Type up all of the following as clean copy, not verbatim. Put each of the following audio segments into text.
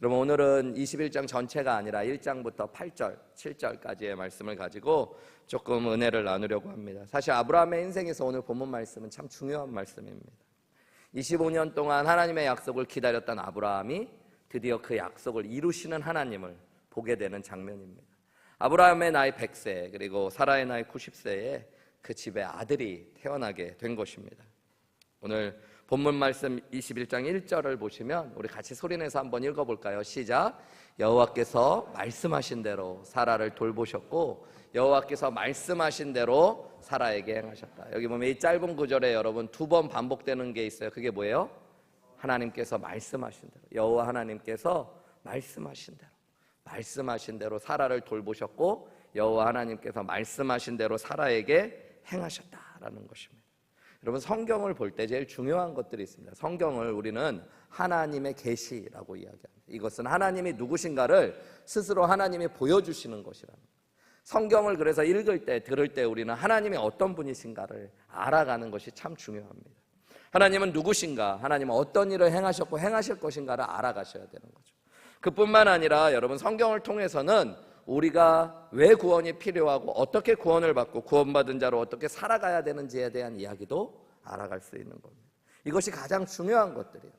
여러분, 오늘은 21장 전체가 아니라 1장부터 8절, 7절까지의 말씀을 가지고 조금 은혜를 나누려고 합니다. 사실 아브라함의 인생에서 오늘 본문 말씀은 참 중요한 말씀입니다. 25년 동안 하나님의 약속을 기다렸던 아브라함이 드디어 그 약속을 이루시는 하나님을 보게 되는 장면입니다. 아브라함의 나이 100세 그리고 사라의 나이 90세에 그 집에 아들이 태어나게 된 것입니다. 오늘 본문 말씀 21장 1절을 보시면 우리 같이 소리내서 한번 읽어볼까요? 시작. 여호와께서 말씀하신 대로 사라를 돌보셨고 여호와께서 말씀하신 대로 사라에게 행하셨다. 여기 보면 이 짧은 구절에 여러분 두 번 반복되는 게 있어요. 그게 뭐예요? 하나님께서 말씀하신 대로, 여호와 하나님께서 말씀하신 대로 사라를 돌보셨고 여호와 하나님께서 말씀하신 대로 사라에게 행하셨다라는 것입니다. 여러분, 성경을 볼 때 제일 중요한 것들이 있습니다. 성경을 우리는 하나님의 계시라고 이야기합니다. 이것은 하나님이 누구신가를 스스로 하나님이 보여주시는 것이라는 거예요. 성경을 그래서 읽을 때, 들을 때 우리는 하나님이 어떤 분이신가를 알아가는 것이 참 중요합니다. 하나님은 누구신가, 하나님은 어떤 일을 행하셨고 행하실 것인가를 알아가셔야 되는 거죠. 그뿐만 아니라 여러분, 성경을 통해서는 우리가 왜 구원이 필요하고 어떻게 구원을 받고 구원받은 자로 어떻게 살아가야 되는지에 대한 이야기도 알아갈 수 있는 겁니다. 이것이 가장 중요한 것들이에요.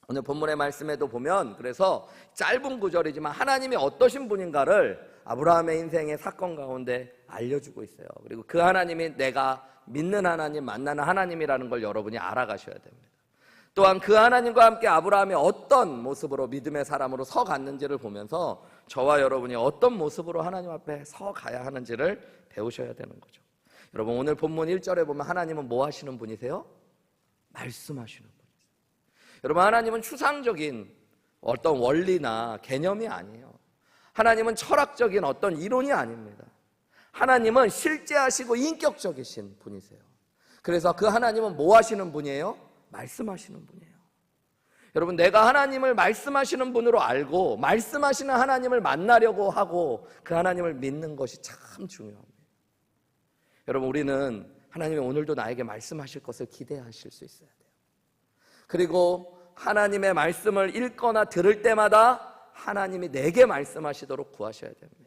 오늘 본문의 말씀에도 보면 그래서 짧은 구절이지만 하나님이 어떠신 분인가를 아브라함의 인생의 사건 가운데 알려주고 있어요. 그리고 그 하나님이 내가 믿는 하나님, 만나는 하나님이라는 걸 여러분이 알아가셔야 됩니다. 또한 그 하나님과 함께 아브라함이 어떤 모습으로 믿음의 사람으로 서 갔는지를 보면서 저와 여러분이 어떤 모습으로 하나님 앞에 서 가야 하는지를 배우셔야 되는 거죠. 여러분, 오늘 본문 1절에 보면 하나님은 뭐 하시는 분이세요? 말씀하시는 분이세요. 여러분, 하나님은 추상적인 어떤 원리나 개념이 아니에요. 하나님은 철학적인 어떤 이론이 아닙니다. 하나님은 실제하시고 인격적이신 분이세요. 그래서 그 하나님은 뭐 하시는 분이에요? 말씀하시는 분이에요. 여러분, 내가 하나님을 말씀하시는 분으로 알고 말씀하시는 하나님을 만나려고 하고 그 하나님을 믿는 것이 참 중요합니다. 여러분, 우리는 하나님이 오늘도 나에게 말씀하실 것을 기대하실 수 있어야 돼요. 그리고 하나님의 말씀을 읽거나 들을 때마다 하나님이 내게 말씀하시도록 구하셔야 됩니다.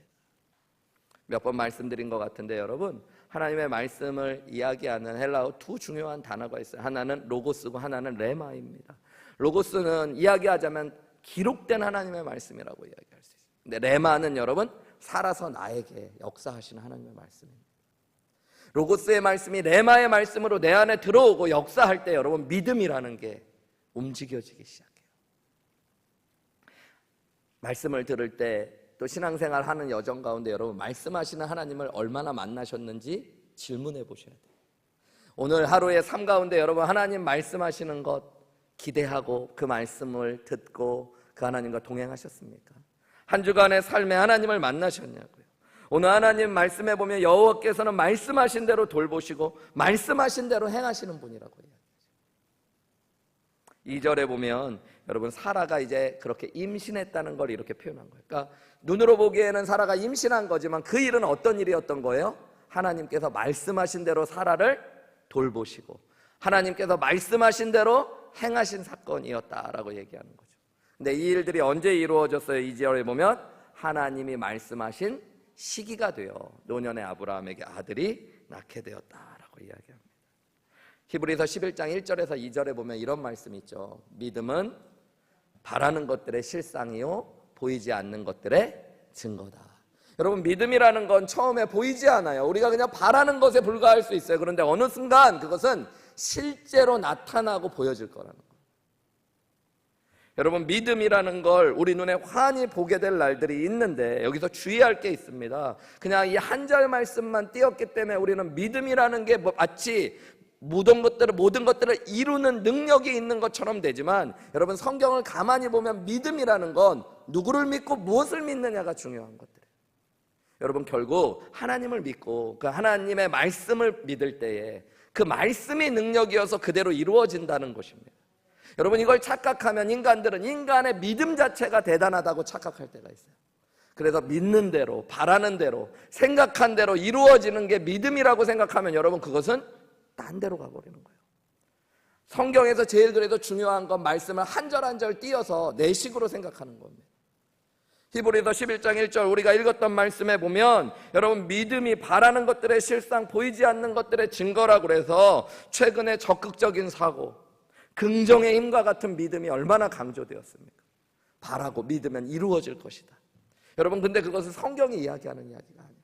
몇 번 말씀드린 것 같은데 여러분, 하나님의 말씀을 이야기하는 헬라어 두 중요한 단어가 있어요. 하나는 로고스고 하나는 레마입니다. 로고스는 이야기하자면 기록된 하나님의 말씀이라고 이야기할 수 있어요. 근데 레마는 여러분, 살아서 나에게 역사하시는 하나님의 말씀입니다. 로고스의 말씀이 레마의 말씀으로 내 안에 들어오고 역사할 때 여러분, 믿음이라는 게 움직여지기 시작해요. 말씀을 들을 때 또 신앙생활 하는 여정 가운데 여러분, 말씀하시는 하나님을 얼마나 만나셨는지 질문해 보셔야 돼요. 오늘 하루의 삶 가운데 여러분, 하나님 말씀하시는 것 기대하고 그 말씀을 듣고 그 하나님과 동행하셨습니까? 한 주간의 삶에 하나님을 만나셨냐고요? 오늘 하나님 말씀해 보면 여호와께서는 말씀하신 대로 돌보시고 말씀하신 대로 행하시는 분이라고 해요. 2절에 보면 여러분, 사라가 이제 그렇게 임신했다는 걸 이렇게 표현한 거예요. 그러니까 눈으로 보기에는 사라가 임신한 거지만 그 일은 어떤 일이었던 거예요? 하나님께서 말씀하신 대로 사라를 돌보시고 하나님께서 말씀하신 대로 행하신 사건이었다라고 얘기하는 거죠. 근데 이 일들이 언제 이루어졌어요? 2절에 보면 하나님이 말씀하신 시기가 되어 노년의 아브라함에게 아들이 낳게 되었다라고 이야기합니다. 히브리서 11장 1절에서 2절에 보면 이런 말씀이 있죠. 믿음은 바라는 것들의 실상이요 보이지 않는 것들의 증거다. 여러분, 믿음이라는 건 처음에 보이지 않아요. 우리가 그냥 바라는 것에 불과할 수 있어요. 그런데 어느 순간 그것은 실제로 나타나고 보여질 거라는 거예요. 여러분, 믿음이라는 걸 우리 눈에 환히 보게 될 날들이 있는데 여기서 주의할 게 있습니다. 그냥 이 한 절 말씀만 띄었기 때문에 우리는 믿음이라는 게 마치 모든 것들을 이루는 능력이 있는 것처럼 되지만 여러분, 성경을 가만히 보면 믿음이라는 건 누구를 믿고 무엇을 믿느냐가 중요한 것들이에요. 여러분, 결국 하나님을 믿고 그 하나님의 말씀을 믿을 때에 그 말씀이 능력이어서 그대로 이루어진다는 것입니다. 여러분, 이걸 착각하면 인간들은 인간의 믿음 자체가 대단하다고 착각할 때가 있어요. 그래서 믿는 대로, 바라는 대로, 생각한 대로 이루어지는 게 믿음이라고 생각하면 여러분, 그것은 딴 데로 가버리는 거예요. 성경에서 제일 그래도 중요한 건 말씀을 한 절 한 절 띄어서 내 식으로 생각하는 겁니다. 히브리서 11장 1절 우리가 읽었던 말씀에 보면 여러분 믿음이 바라는 것들의 실상, 보이지 않는 것들의 증거라고 그래서 최근에 적극적인 사고, 긍정의 힘과 같은 믿음이 얼마나 강조되었습니까? 바라고 믿으면 이루어질 것이다. 여러분 근데 그것은 성경이 이야기하는 이야기가 아니에요.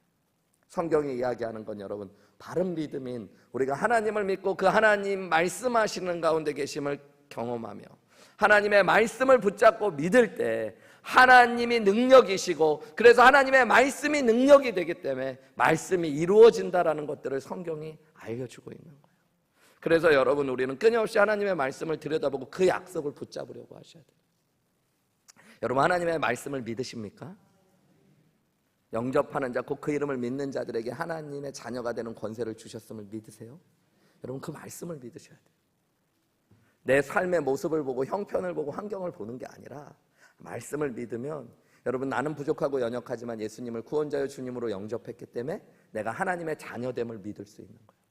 성경이 이야기하는 건 여러분 바른 믿음인 우리가 하나님을 믿고 그 하나님 말씀하시는 가운데 계심을 경험하며 하나님의 말씀을 붙잡고 믿을 때 하나님이 능력이시고 그래서 하나님의 말씀이 능력이 되기 때문에 말씀이 이루어진다라는 것들을 성경이 알려주고 있는 거예요. 그래서 여러분 우리는 끊임없이 하나님의 말씀을 들여다보고 그 약속을 붙잡으려고 하셔야 돼요. 여러분 하나님의 말씀을 믿으십니까? 영접하는 자 곧 그 이름을 믿는 자들에게 하나님의 자녀가 되는 권세를 주셨음을 믿으세요? 여러분 그 말씀을 믿으셔야 돼요. 내 삶의 모습을 보고 형편을 보고 환경을 보는 게 아니라 말씀을 믿으면 여러분 나는 부족하고 연약하지만 예수님을 구원자여 주님으로 영접했기 때문에 내가 하나님의 자녀됨을 믿을 수 있는 거예요.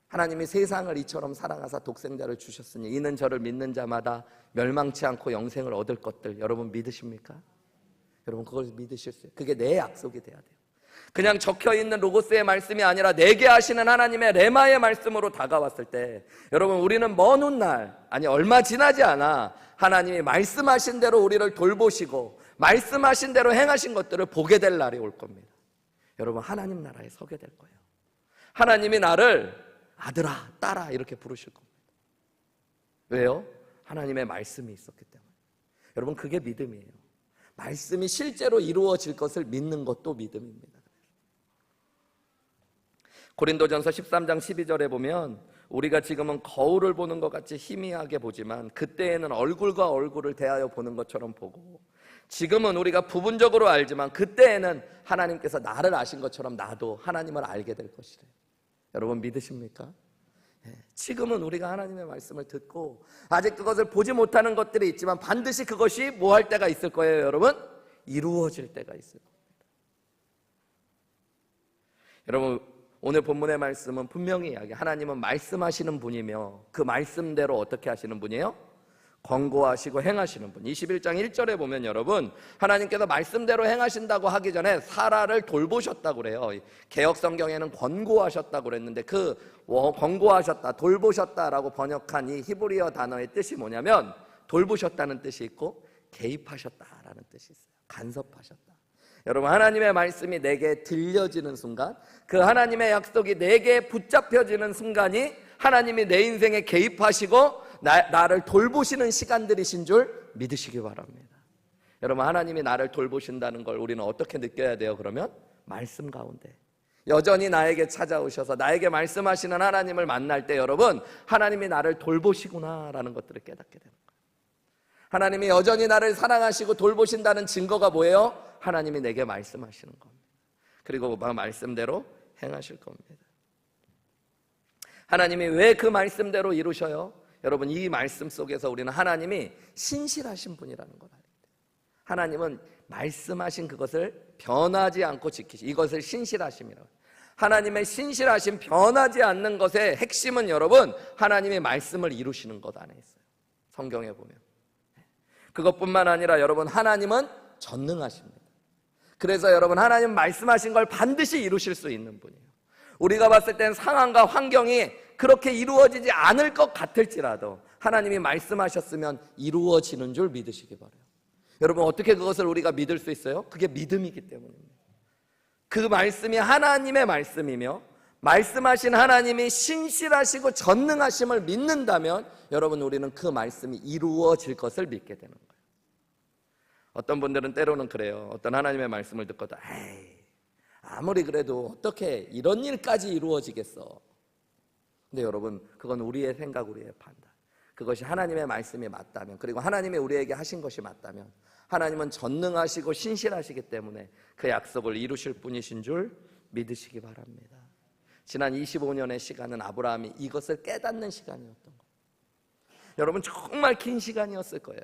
하나님이 세상을 이처럼 사랑하사 독생자를 주셨으니 이는 저를 믿는 자마다 멸망치 않고 영생을 얻을 것들 여러분 믿으십니까? 여러분 그걸 믿으실 수 있어요. 그게 내 약속이 돼야 돼요. 그냥 적혀있는 로고스의 말씀이 아니라 내게 하시는 하나님의 레마의 말씀으로 다가왔을 때 여러분 우리는 먼 훗날 아니 얼마 지나지 않아 하나님이 말씀하신 대로 우리를 돌보시고 말씀하신 대로 행하신 것들을 보게 될 날이 올 겁니다. 여러분 하나님 나라에 서게 될 거예요. 하나님이 나를 아들아 딸아 이렇게 부르실 겁니다. 왜요? 하나님의 말씀이 있었기 때문에. 여러분 그게 믿음이에요. 말씀이 실제로 이루어질 것을 믿는 것도 믿음입니다. 고린도전서 13장 12절에 보면 우리가 지금은 거울을 보는 것 같이 희미하게 보지만 그때에는 얼굴과 얼굴을 대하여 보는 것처럼 보고 지금은 우리가 부분적으로 알지만 그때에는 하나님께서 나를 아신 것처럼 나도 하나님을 알게 될 것이래요. 여러분 믿으십니까? 지금은 우리가 하나님의 말씀을 듣고 아직 그것을 보지 못하는 것들이 있지만 반드시 그것이 뭐 할 때가 있을 거예요 여러분? 이루어질 때가 있을 겁니다. 여러분 오늘 본문의 말씀은 분명히 이야기 하나님은 말씀하시는 분이며 그 말씀대로 어떻게 하시는 분이에요? 권고하시고 행하시는 분. 21장 1절에 보면 여러분 하나님께서 말씀대로 행하신다고 하기 전에 사라를 돌보셨다고 그래요. 개역 성경에는 권고하셨다고 그랬는데 그 권고하셨다, 돌보셨다라고 번역한 이 히브리어 단어의 뜻이 뭐냐면 돌보셨다는 뜻이 있고 개입하셨다라는 뜻이 있어요. 간섭하셨다. 여러분 하나님의 말씀이 내게 들려지는 순간 그 하나님의 약속이 내게 붙잡혀지는 순간이 하나님이 내 인생에 개입하시고 나를 돌보시는 시간들이신 줄 믿으시기 바랍니다. 여러분 하나님이 나를 돌보신다는 걸 우리는 어떻게 느껴야 돼요? 그러면 말씀 가운데 여전히 나에게 찾아오셔서 나에게 말씀하시는 하나님을 만날 때 여러분 하나님이 나를 돌보시구나라는 것들을 깨닫게 되는 거예요. 하나님이 여전히 나를 사랑하시고 돌보신다는 증거가 뭐예요? 하나님이 내게 말씀하시는 겁니다. 그리고 그 말씀대로 행하실 겁니다. 하나님이 왜 그 말씀대로 이루셔요? 여러분 이 말씀 속에서 우리는 하나님이 신실하신 분이라는 걸 알게 돼요. 하나님은 말씀하신 그것을 변하지 않고 지키시. 이것을 신실하심이라고 해요. 하나님의 신실하심 변하지 않는 것의 핵심은 여러분 하나님의 말씀을 이루시는 것 안에 있어요. 성경에 보면 그것뿐만 아니라 여러분 하나님은 전능하십니다. 그래서 여러분 하나님 말씀하신 걸 반드시 이루실 수 있는 분이에요. 우리가 봤을 땐 상황과 환경이 그렇게 이루어지지 않을 것 같을지라도 하나님이 말씀하셨으면 이루어지는 줄 믿으시기 바라요. 여러분 어떻게 그것을 우리가 믿을 수 있어요? 그게 믿음이기 때문입니다. 그 말씀이 하나님의 말씀이며 말씀하신 하나님이 신실하시고 전능하심을 믿는다면 여러분 우리는 그 말씀이 이루어질 것을 믿게 되는 거예요. 어떤 분들은 때로는 그래요. 어떤 하나님의 말씀을 듣고도 에이 아무리 그래도 어떻게 이런 일까지 이루어지겠어. 근데 여러분 그건 우리의 생각, 우리의 판단. 그것이 하나님의 말씀이 맞다면 그리고 하나님이 우리에게 하신 것이 맞다면 하나님은 전능하시고 신실하시기 때문에 그 약속을 이루실 분이신 줄 믿으시기 바랍니다. 지난 25년의 시간은 아브라함이 이것을 깨닫는 시간이었던 거예요. 여러분 정말 긴 시간이었을 거예요.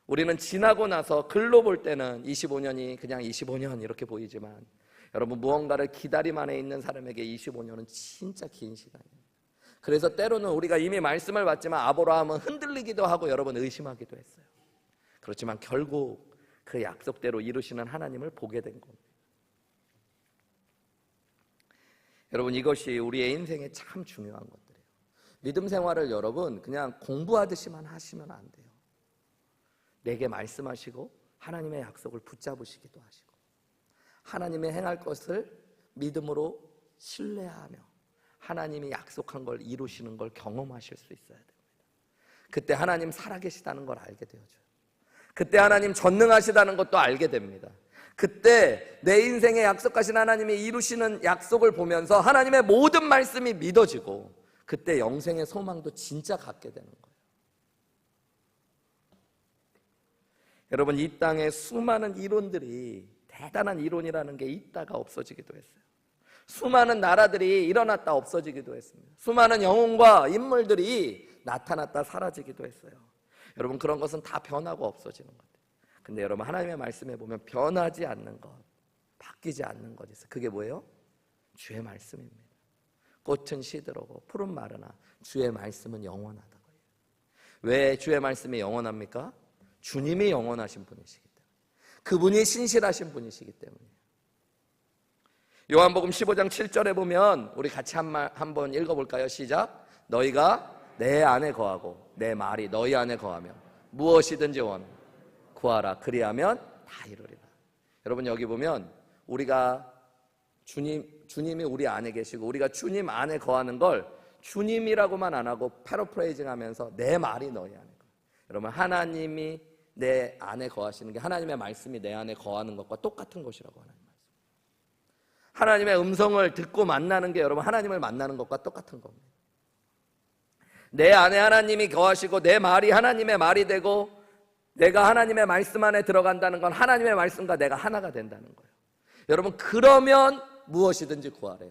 우리는 지나고 나서 글로 볼 때는 25년이 그냥 25년 이렇게 보이지만 여러분 무언가를 기다림 안에 있는 사람에게 25년은 진짜 긴 시간이에요. 그래서 때로는 우리가 이미 말씀을 받지만 아브라함은 흔들리기도 하고 여러분 의심하기도 했어요. 그렇지만 결국 그 약속대로 이루시는 하나님을 보게 된 겁니다. 여러분, 이것이 우리의 인생에 참 중요한 것들이에요. 믿음 생활을 여러분 그냥 공부하듯이만 하시면 안 돼요. 내게 말씀하시고 하나님의 약속을 붙잡으시기도 하시고 하나님의 행할 것을 믿음으로 신뢰하며 하나님이 약속한 걸 이루시는 걸 경험하실 수 있어야 됩니다. 그때 하나님 살아계시다는 걸 알게 되어져요. 그때 하나님 전능하시다는 것도 알게 됩니다. 그때 내 인생에 약속하신 하나님이 이루시는 약속을 보면서 하나님의 모든 말씀이 믿어지고 그때 영생의 소망도 진짜 갖게 되는 거예요. 여러분, 이 땅에 수많은 이론들이 대단한 이론이라는 게 있다가 없어지기도 했어요. 수많은 나라들이 일어났다 없어지기도 했습니다. 수많은 영혼과 인물들이 나타났다 사라지기도 했어요. 여러분, 그런 것은 다 변하고 없어지는 것들. 근데 여러분, 하나님의 말씀에 보면 변하지 않는 것, 바뀌지 않는 것이 있어요. 그게 뭐예요? 주의 말씀입니다. 꽃은 시들어고 푸른 마르나 주의 말씀은 영원하다고요. 왜 주의 말씀이 영원합니까? 주님이 영원하신 분이시기 때문에, 그분이 신실하신 분이시기 때문이에요. 요한복음 15장 7절에 보면 우리 같이 한번 읽어볼까요? 시작. 너희가 내 안에 거하고 내 말이 너희 안에 거하면 무엇이든지 구하라. 그리하면 다 이루리라. 여러분, 여기 보면 우리가 주님이 우리 안에 계시고 우리가 주님 안에 거하는 걸 주님이라고만 안 하고 패러프레이징 하면서 내 말이 너희 안에 거하. 여러분, 하나님이 내 안에 거하시는 게 하나님의 말씀이 내 안에 거하는 것과 똑같은 것이라고 하는 말씀. 하나님의 음성을 듣고 만나는 게 여러분 하나님을 만나는 것과 똑같은 겁니다. 내 안에 하나님이 거하시고 내 말이 하나님의 말이 되고 내가 하나님의 말씀 안에 들어간다는 건 하나님의 말씀과 내가 하나가 된다는 거예요. 여러분, 그러면 무엇이든지 구하래요.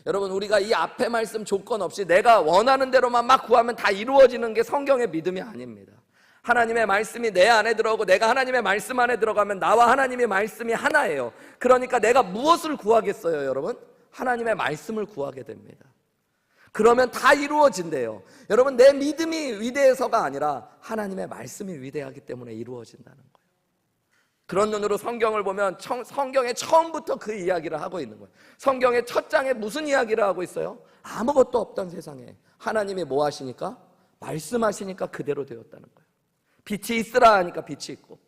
여러분, 우리가 이 앞에 말씀 조건 없이 내가 원하는 대로만 막 구하면 다 이루어지는 게 성경의 믿음이 아닙니다. 하나님의 말씀이 내 안에 들어오고 내가 하나님의 말씀 안에 들어가면 나와 하나님의 말씀이 하나예요. 그러니까 내가 무엇을 구하겠어요, 여러분? 하나님의 말씀을 구하게 됩니다. 그러면 다 이루어진대요. 여러분, 내 믿음이 위대해서가 아니라 하나님의 말씀이 위대하기 때문에 이루어진다는 거예요. 그런 눈으로 성경을 보면 성경의 처음부터 그 이야기를 하고 있는 거예요. 성경의 첫 장에 무슨 이야기를 하고 있어요? 아무것도 없던 세상에 하나님이 뭐 하시니까? 말씀하시니까 그대로 되었다는 거예요. 빛이 있으라 하니까 빛이 있고,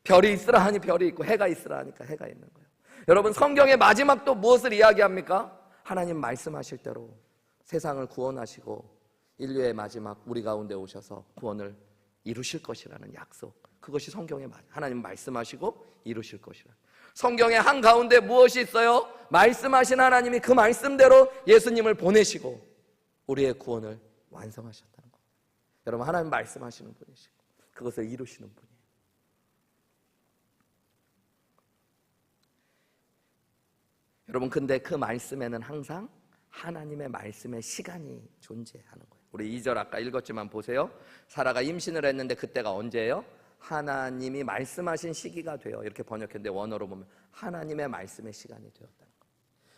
별이 있으라 하니 별이 있고, 해가 있으라 하니까 해가 있는 거예요. 여러분, 성경의 마지막도 무엇을 이야기합니까? 하나님 말씀하실 대로 세상을 구원하시고 인류의 마지막 우리 가운데 오셔서 구원을 이루실 것이라는 약속. 그것이 성경의 하나님 말씀하시고 이루실 것이라. 성경의 한가운데 무엇이 있어요? 말씀하신 하나님이 그 말씀대로 예수님을 보내시고 우리의 구원을 완성하셨다는 것. 여러분, 하나님 말씀하시는 분이시고 그것을 이루시는 분이에요. 여러분, 근데 그 말씀에는 항상 하나님의 말씀의 시간이 존재하는 거예요. 우리 2절 아까 읽었지만 보세요. 사라가 임신을 했는데 그때가 언제예요? 하나님이 말씀하신 시기가 돼요. 이렇게 번역했는데 원어로 보면 하나님의 말씀의 시간이 되었다는 거예요.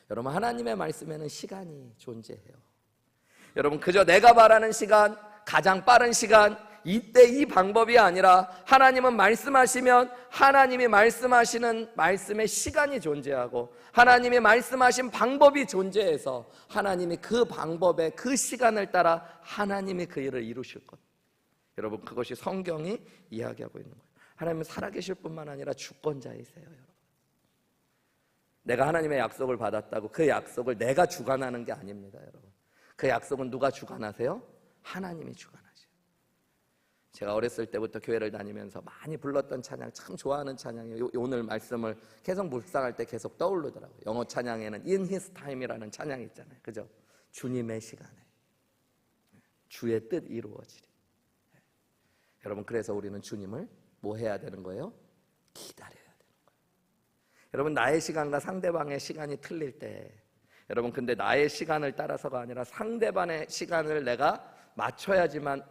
여러분, 하나님의 말씀에는 시간이 존재해요. 여러분, 그저 내가 바라는 시간, 가장 빠른 시간, 이때 이 방법이 아니라 하나님은 말씀하시면 하나님이 말씀하시는 말씀의 시간이 존재하고 하나님이 말씀하신 방법이 존재해서 하나님이 그 방법에 그 시간을 따라 하나님이 그 일을 이루실 것. 여러분, 그것이 성경이 이야기하고 있는 거예요. 하나님은 살아계실 뿐만 아니라 주권자이세요. 여러분, 내가 하나님의 약속을 받았다고 그 약속을 내가 주관하는 게 아닙니다. 여러분, 그 약속은 누가 주관하세요? 하나님이 주관하세요. 제가 어렸을 때부터 교회를 다니면서 많이 불렀던 찬양, 참 좋아하는 찬양이에요. 오늘 말씀을 계속 묵상할 때 계속 떠오르더라고요. 영어 찬양에는 In His Time이라는 찬양이 있잖아요. 그죠? 주님의 시간에 주의 뜻 이루어지리. 여러분, 그래서 우리는 주님을 뭐 해야 되는 거예요? 기다려야 되는 거예요. 여러분, 나의 시간과 상대방의 시간이 틀릴 때, 여러분, 근데 나의 시간을 따라서가 아니라 상대방의 시간을 내가 맞춰야지만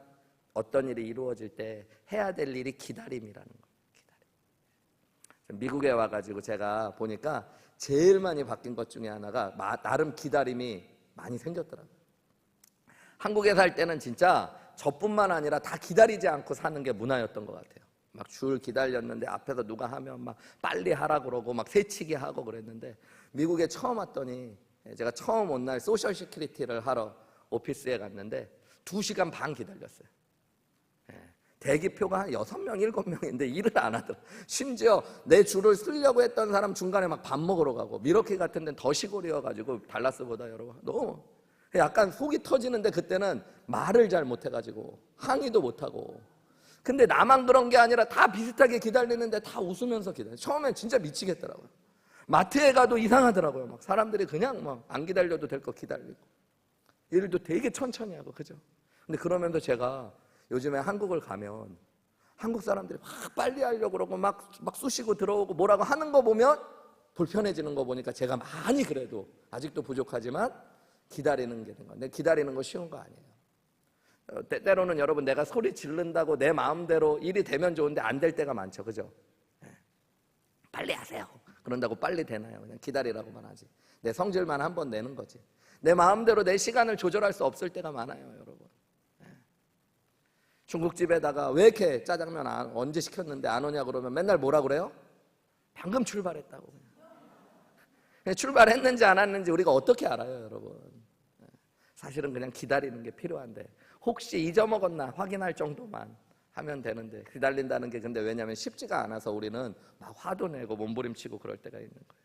어떤 일이 이루어질 때 해야 될 일이 기다림이라는 거예요. 기다림. 미국에 와가지고 제가 보니까 제일 많이 바뀐 것 중에 하나가 나름 기다림이 많이 생겼더라고요. 한국에 살 때는 진짜 저뿐만 아니라 다 기다리지 않고 사는 게 문화였던 것 같아요. 막 줄 기다렸는데 앞에서 누가 하면 막 빨리 하라 그러고 막 새치기 하고 그랬는데, 미국에 처음 왔더니 제가 처음 온 날 소셜 시큐리티를 하러 오피스에 갔는데 2시간 반 기다렸어요. 대기표가 한 6명, 7명인데 일을 안 하더라고요. 심지어 내 줄을 쓰려고 했던 사람 중간에 막 밥 먹으러 가고, 미러키 같은 데는 더 시골이어가지고 달라스보다 여러분 너무 약간 속이 터지는데, 그때는 말을 잘 못해가지고 항의도 못하고. 근데 나만 그런 게 아니라 다 비슷하게 기다리는데 다 웃으면서 기다려요. 처음엔 진짜 미치겠더라고요. 마트에 가도 이상하더라고요. 막 사람들이 그냥 막 안 기다려도 될 거 기다리고, 일도 되게 천천히 하고, 그죠? 근데 그러면서 제가 요즘에 한국을 가면 한국 사람들이 막 빨리 하려고 그러고 막 쑤시고 들어오고 뭐라고 하는 거 보면 불편해지는 거 보니까 제가 많이 그래도 아직도 부족하지만 기다리는 게 되는 거예요. 근데 기다리는 거 쉬운 거 아니에요. 때로는 여러분, 내가 소리 지른다고 내 마음대로 일이 되면 좋은데 안 될 때가 많죠. 그죠? 빨리 하세요. 그런다고 빨리 되나요? 그냥 기다리라고만 하지. 내 성질만 한번 내는 거지. 내 마음대로 내 시간을 조절할 수 없을 때가 많아요, 여러분. 중국집에다가 왜 이렇게 짜장면 언제 시켰는데 안 오냐 그러면 맨날 뭐라 그래요? 방금 출발했다고. 그냥 출발했는지 안 했는지 우리가 어떻게 알아요, 여러분? 사실은 그냥 기다리는 게 필요한데, 혹시 잊어먹었나 확인할 정도만 하면 되는데, 기다린다는 게 근데 왜냐하면 쉽지가 않아서 우리는 막 화도 내고 몸부림치고 그럴 때가 있는 거예요.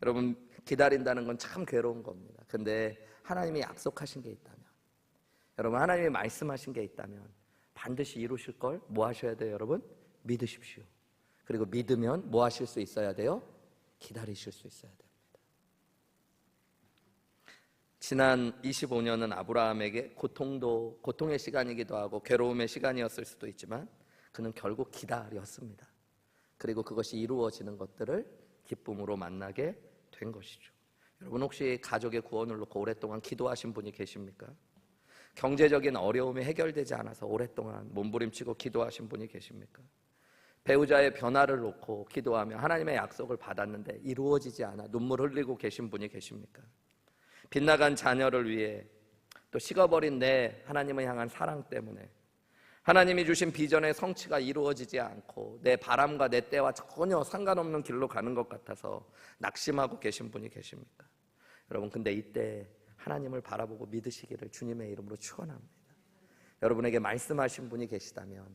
여러분, 기다린다는 건 참 괴로운 겁니다. 근데 하나님이 약속하신 게 있다면, 여러분, 하나님이 말씀하신 게 있다면 반드시 이루실 걸 뭐 하셔야 돼요, 여러분? 믿으십시오. 그리고 믿으면 뭐 하실 수 있어야 돼요? 기다리실 수 있어야 됩니다. 지난 25년은 아브라함에게 고통의 시간이기도 하고 괴로움의 시간이었을 수도 있지만, 그는 결국 기다렸습니다. 그리고 그것이 이루어지는 것들을 기쁨으로 만나게 된 것이죠. 여러분, 혹시 가족의 구원을 놓고 오랫동안 기도하신 분이 계십니까? 경제적인 어려움이 해결되지 않아서 오랫동안 몸부림치고 기도하신 분이 계십니까? 배우자의 변화를 놓고 기도하며 하나님의 약속을 받았는데 이루어지지 않아 눈물 흘리고 계신 분이 계십니까? 빗나간 자녀를 위해, 또 식어버린 내 하나님을 향한 사랑 때문에 하나님이 주신 비전의 성취가 이루어지지 않고 내 바람과 내 때와 전혀 상관없는 길로 가는 것 같아서 낙심하고 계신 분이 계십니까? 여러분, 근데 이때 하나님을 바라보고 믿으시기를 주님의 이름으로 축원합니다. 여러분에게 말씀하신 분이 계시다면,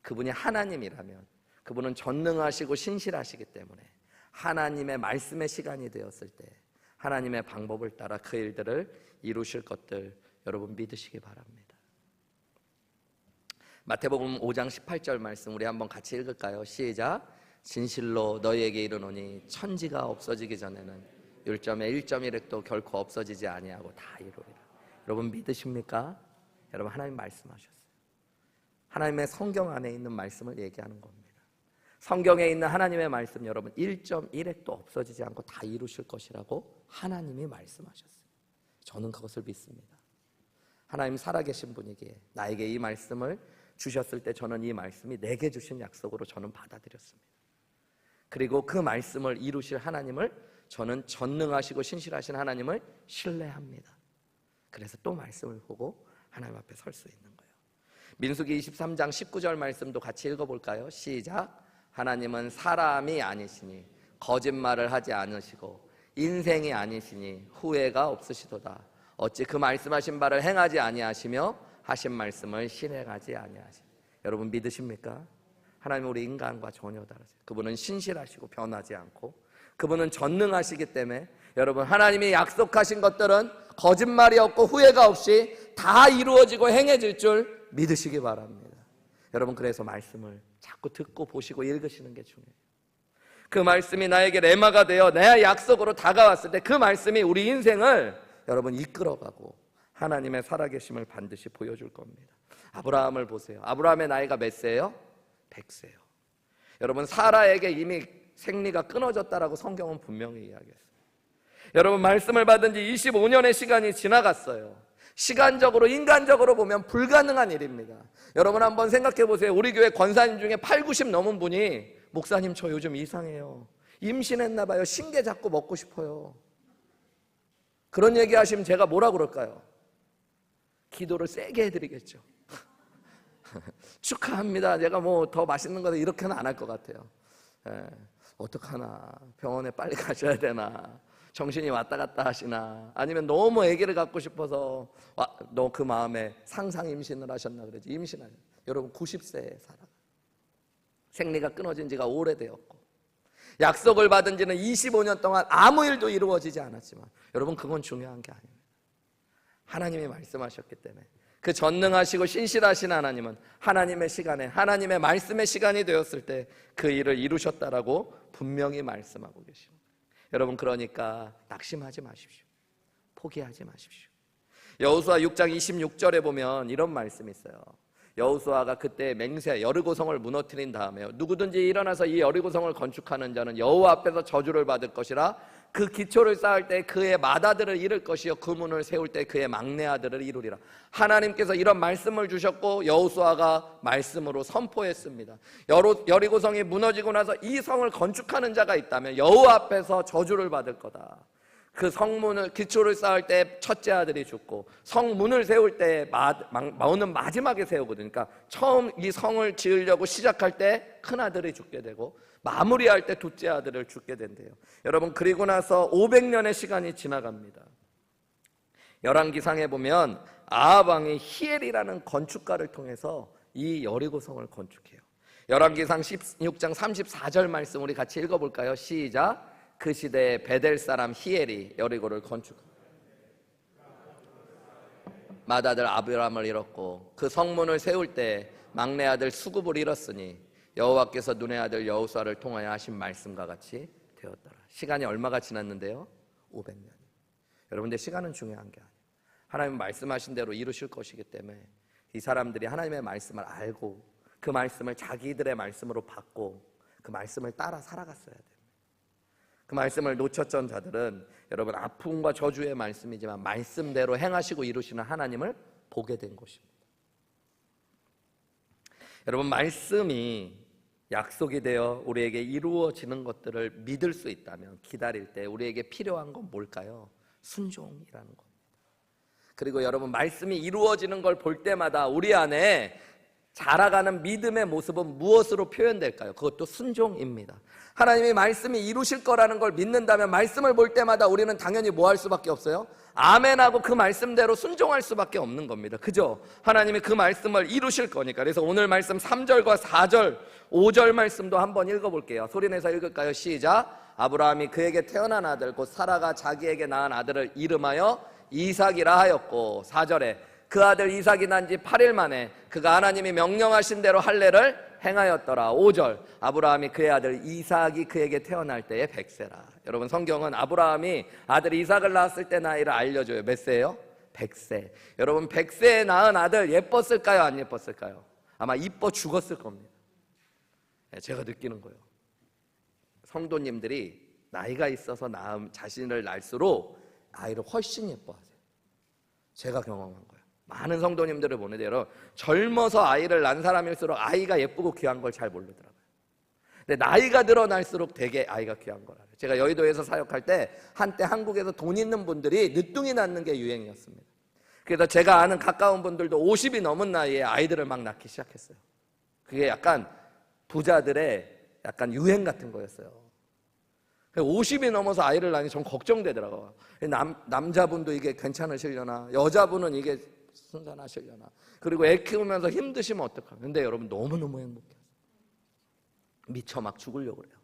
그분이 하나님이라면 그분은 전능하시고 신실하시기 때문에 하나님의 말씀의 시간이 되었을 때 하나님의 방법을 따라 그 일들을 이루실 것들 여러분 믿으시기 바랍니다. 마태복음 5장 18절 말씀 우리 한번 같이 읽을까요? 시작. 진실로 너희에게 이르노니 천지가 없어지기 전에는 율점의 1.1획도 결코 없어지지 아니하고 다 이루리라. 여러분 믿으십니까? 여러분, 하나님 말씀하셨어요. 하나님의 성경 안에 있는 말씀을 얘기하는 겁니다. 성경에 있는 하나님의 말씀, 여러분 1.1획도 없어지지 않고 다 이루실 것이라고 하나님이 말씀하셨어요. 저는 그것을 믿습니다. 하나님 살아계신 분이기에 나에게 이 말씀을 주셨을 때 저는 이 말씀이 내게 주신 약속으로 저는 받아들였습니다. 그리고 그 말씀을 이루실 하나님을 저는 전능하시고 신실하신 하나님을 신뢰합니다. 그래서 또 말씀을 보고 하나님 앞에 설 수 있는 거예요. 민수기 23장 19절 말씀도 같이 읽어볼까요? 시작. 하나님은 사람이 아니시니 거짓말을 하지 않으시고 인생이 아니시니 후회가 없으시도다. 어찌 그 말씀하신 바를 행하지 아니하시며 하신 말씀을 실행하지 아니하시며. 여러분 믿으십니까? 하나님은 우리 인간과 전혀 다르세요. 그분은 신실하시고 변하지 않고 그분은 전능하시기 때문에 여러분, 하나님이 약속하신 것들은 거짓말이 없고 후회가 없이 다 이루어지고 행해질 줄 믿으시기 바랍니다. 여러분, 그래서 말씀을 자꾸 듣고 보시고 읽으시는 게 중요해요. 그 말씀이 나에게 레마가 되어 내 약속으로 다가왔을 때 그 말씀이 우리 인생을 여러분 이끌어가고 하나님의 살아계심을 반드시 보여줄 겁니다. 아브라함을 보세요. 아브라함의 나이가 몇 세예요? 100세요. 여러분, 사라에게 이미 생리가 끊어졌다라고 성경은 분명히 이야기했어요. 여러분, 말씀을 받은 지 25년의 시간이 지나갔어요. 시간적으로, 인간적으로 보면 불가능한 일입니다. 여러분 한번 생각해 보세요. 우리 교회 권사님 중에 8, 90 넘은 분이 목사님 저 요즘 이상해요. 임신했나 봐요. 신게 자꾸 먹고 싶어요. 그런 얘기 하시면 제가 뭐라 그럴까요? 기도를 세게 해드리겠죠. 축하합니다. 제가 뭐 더 맛있는 거 이렇게는 안 할 것 같아요. 어떡하나, 병원에 빨리 가셔야 되나, 정신이 왔다 갔다 하시나, 아니면 너무 아기를 갖고 싶어서 너 그 마음에 상상 임신을 하셨나 그러지. 임신하셨. 여러분 90세에 살아. 생리가 끊어진 지가 오래되었고 약속을 받은 지는 25년 동안 아무 일도 이루어지지 않았지만 여러분 그건 중요한 게 아닙니다. 하나님이 말씀하셨기 때문에 그 전능하시고 신실하신 하나님은 하나님의 시간에, 하나님의 말씀의 시간이 되었을 때 그 일을 이루셨다라고 분명히 말씀하고 계십니다. 여러분 그러니까 낙심하지 마십시오. 포기하지 마십시오. 여호수아 6장 26절에 보면 이런 말씀이 있어요. 여호수아가 그때 맹세 여리고성을 무너뜨린 다음에 누구든지 일어나서 이 여리고성을 건축하는 자는 여호와 앞에서 저주를 받을 것이라. 그 기초를 쌓을 때 그의 맏아들을 이룰 것이요 그 문을 세울 때 그의 막내 아들을 이루리라. 하나님께서 이런 말씀을 주셨고 여호수아가 말씀으로 선포했습니다. 여리고성이 무너지고 나서 이 성을 건축하는 자가 있다면 여호와 앞에서 저주를 받을 거다. 그 성문을 기초를 쌓을 때 첫째 아들이 죽고 성문을 세울 때 마오는 마지막에 세우거든요. 그러니까 처음 이 성을 지으려고 시작할 때 큰 아들이 죽게 되고 마무리할 때 둘째 아들을 죽게 된대요. 여러분 그리고 나서 500년의 시간이 지나갑니다. 열왕기상에 보면 아합 왕이 히엘이라는 건축가를 통해서 이 여리고성을 건축해요. 열왕기상 16장 34절 말씀 우리 같이 읽어볼까요? 시작. 그 시대에 베델 사람 히엘이 여리고를 건축합니다. 맏아들 아브람을 잃었고 그 성문을 세울 때 막내 아들 수굽을 잃었으니 여호와께서 눈의 아들 여호수아를 통하여 하신 말씀과 같이 되었더라. 시간이 얼마가 지났는데요? 500년. 여러분들 시간은 중요한 게 아니에요. 하나님 말씀하신 대로 이루실 것이기 때문에 이 사람들이 하나님의 말씀을 알고 그 말씀을 자기들의 말씀으로 받고 그 말씀을 따라 살아갔어야 돼요. 그 말씀을 놓쳤던 자들은 여러분 아픔과 저주의 말씀이지만 말씀대로 행하시고 이루시는 하나님을 보게 된 것입니다. 여러분 말씀이 약속이 되어 우리에게 이루어지는 것들을 믿을 수 있다면 기다릴 때 우리에게 필요한 건 뭘까요? 순종이라는 겁니다. 그리고 여러분 말씀이 이루어지는 걸 볼 때마다 우리 안에 자라가는 믿음의 모습은 무엇으로 표현될까요? 그것도 순종입니다. 하나님이 말씀이 이루실 거라는 걸 믿는다면 말씀을 볼 때마다 우리는 당연히 뭐 할 수밖에 없어요? 아멘하고 그 말씀대로 순종할 수밖에 없는 겁니다. 그죠? 하나님이 그 말씀을 이루실 거니까. 그래서 오늘 말씀 3절과 4절 5절 말씀도 한번 읽어볼게요. 소리내서 읽을까요? 시작. 아브라함이 그에게 태어난 아들 곧 사라가 자기에게 낳은 아들을 이름하여 이삭이라 하였고 4절에 그 아들 이삭이 난 지 8일 만에 그가 하나님이 명령하신 대로 할례를 행하였더라. 5절 아브라함이 그의 아들 이삭이 그에게 태어날 때에 100세라. 여러분 성경은 아브라함이 아들 이삭을 낳았을 때 나이를 알려줘요. 몇 세예요? 100세. 여러분 100세에 낳은 아들 예뻤을까요? 안 예뻤을까요? 아마 이뻐 죽었을 겁니다. 제가 느끼는 거예요. 성도님들이 나이가 있어서 자신을 낳을수록 아이를 훨씬 예뻐하세요. 제가 경험한 거예요. 많은 성도님들을 보는데 여러분 젊어서 아이를 낳은 사람일수록 아이가 예쁘고 귀한 걸 잘 모르더라고요. 근데 나이가 늘어날수록 되게 아이가 귀한 걸 알아요. 제가 여의도에서 사역할 때 한때 한국에서 돈 있는 분들이 늦둥이 낳는 게 유행이었습니다. 그래서 제가 아는 가까운 분들도 50이 넘은 나이에 아이들을 막 낳기 시작했어요. 그게 약간 부자들의 약간 유행 같은 거였어요. 50이 넘어서 아이를 낳으니 전 걱정되더라고요. 남자분도 이게 괜찮으시려나, 여자분은 이게 순산하시려나, 그리고 애 키우면서 힘드시면 어떡하나. 근데 여러분 너무너무 행복해요. 미쳐 막 죽으려고 그래요.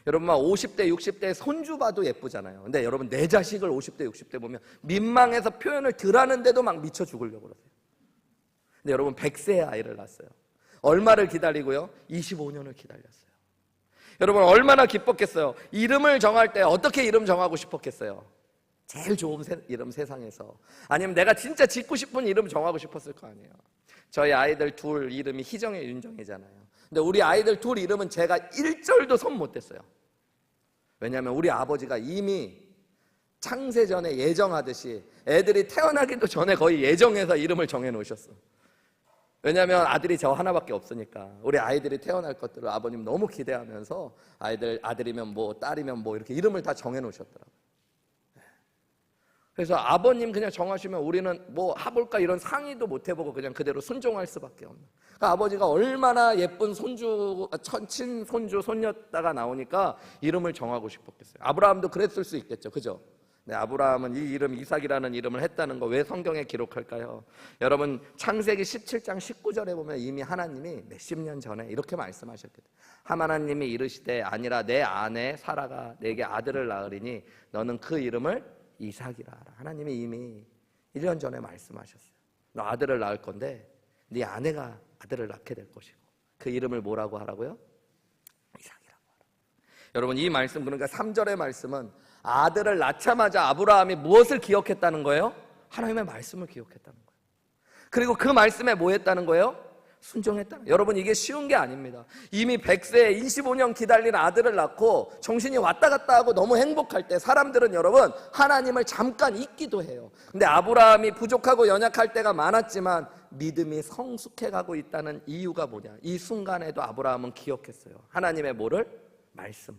여러분 막 50대 60대 손주 봐도 예쁘잖아요. 근데 여러분 내 자식을 50대 60대 보면 민망해서 표현을 덜 하는데도 막 미쳐 죽으려고 그러세요. 근데 여러분 100세의 아이를 낳았어요. 얼마를 기다리고요? 25년을 기다렸어요. 여러분 얼마나 기뻤겠어요. 이름을 정할 때 어떻게 이름 정하고 싶었겠어요? 제일 좋은 이름 세상에서. 아니면 내가 진짜 짓고 싶은 이름 정하고 싶었을 거 아니에요. 저희 아이들 둘 이름이 희정이 윤정이잖아요. 근데 우리 아이들 둘 이름은 제가 1절도 손 못 댔어요. 왜냐하면 우리 아버지가 이미 창세전에 예정하듯이 애들이 태어나기도 전에 거의 예정해서 이름을 정해 놓으셨어. 왜냐하면 아들이 저 하나밖에 없으니까 우리 아이들이 태어날 것들을 아버님 너무 기대하면서 아들이면 뭐 딸이면 뭐 이렇게 이름을 다 정해 놓으셨더라고요. 그래서 아버님 그냥 정하시면 우리는 뭐 해볼까 이런 상의도 못 해보고 그냥 그대로 순종할 수밖에 없는. 그러니까 아버지가 얼마나 예쁜 손주, 친손주, 손녀다가 나오니까 이름을 정하고 싶었겠어요. 아브라함도 그랬을 수 있겠죠, 그죠? 네, 아브라함은 이 이름 이삭이라는 이름을 했다는 거 왜 성경에 기록할까요? 여러분 창세기 17장 19절에 보면 이미 하나님이 몇십 년 전에 이렇게 말씀하셨거든요. 하나님이 이르시되 아니라 내 아내 사라가 내게 아들을 낳으리니 너는 그 이름을 이삭이라 하라. 하나님이 이미 1년 전에 말씀하셨어요. 너 아들을 낳을 건데 네 아내가 아들을 낳게 될 것이고 그 이름을 뭐라고 하라고요? 이삭이라고 하라. 여러분 이 말씀 그러니까 3절의 말씀은 아들을 낳자마자 아브라함이 무엇을 기억했다는 거예요? 하나님의 말씀을 기억했다는 거예요. 그리고 그 말씀에 뭐 했다는 거예요? 순종했다는 거예요. 여러분 이게 쉬운 게 아닙니다. 이미 100세에 25년 기다린 아들을 낳고 정신이 왔다 갔다 하고 너무 행복할 때 사람들은 여러분 하나님을 잠깐 잊기도 해요. 근데 아브라함이 부족하고 연약할 때가 많았지만 믿음이 성숙해가고 있다는 이유가 뭐냐? 이 순간에도 아브라함은 기억했어요. 하나님의 뭐를? 말씀을.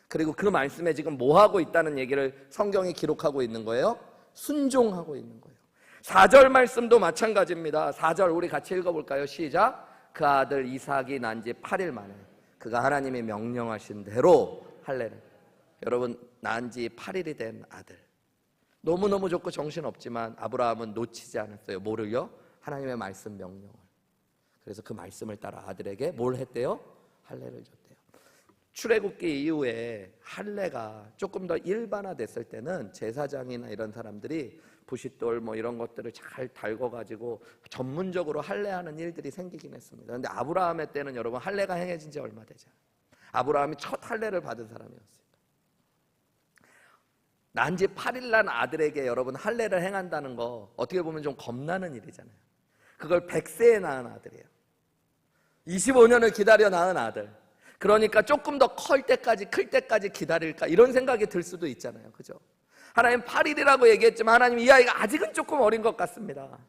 그리고 그 말씀에 지금 뭐 하고 있다는 얘기를 성경이 기록하고 있는 거예요? 순종하고 있는 거예요. 4절 말씀도 마찬가지입니다. 4절 우리 같이 읽어볼까요? 시작. 그 아들 이삭이 난 지 8일 만에 그가 하나님이 명령하신 대로 할례를. 여러분 난 지 8일이 된 아들. 너무너무 좋고 정신없지만 아브라함은 놓치지 않았어요. 뭐를요? 하나님의 말씀 명령을. 그래서 그 말씀을 따라 아들에게 뭘 했대요? 할례를 줬대요. 출애굽기 이후에 할례가 조금 더 일반화됐을 때는 제사장이나 이런 사람들이 부싯돌 뭐 이런 것들을 잘 달궈가지고 전문적으로 할례하는 일들이 생기긴 했습니다. 그런데 아브라함의 때는 여러분 할례가 행해진 지 얼마 되지 않아요. 아브라함이 첫 할례를 받은 사람이었어요. 난 지 8일 난 아들에게 여러분 할례를 행한다는 거 어떻게 보면 좀 겁나는 일이잖아요. 그걸 100세에 낳은 아들이에요. 25년을 기다려 낳은 아들. 그러니까 조금 더 클 때까지 기다릴까 이런 생각이 들 수도 있잖아요. 그죠? 하나님 8일이라고 얘기했지만 하나님 이 아이가 아직은 조금 어린 것 같습니다.